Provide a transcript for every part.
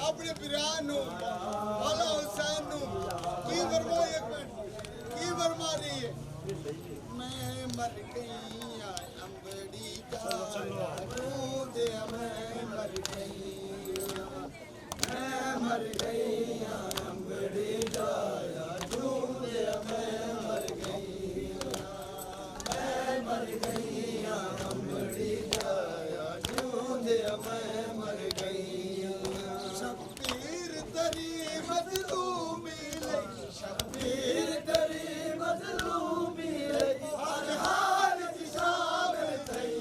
अपने बिरान वाला हुसैन की वर्मा की वर्मा रही है मैं मर गई अंबड़ी दे मैं मर गई अंबड़ी जाया दे मैं मर गई अंबड़ी जाया दे मैं मर गई शब्बीर तरी मजलूमी हर हाल शाम थई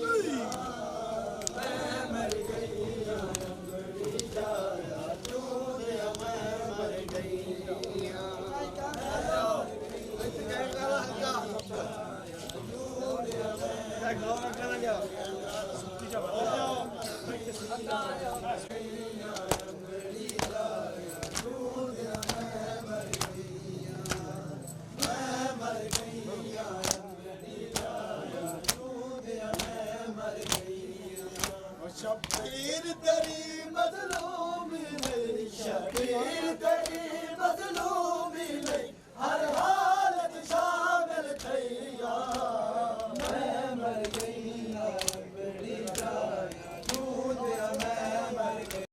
मैं मर गई अंबड़ी जाया दे मैं मर गई शब्बीर तेरी मजलूमी शब्बीर तेरी मजलूमी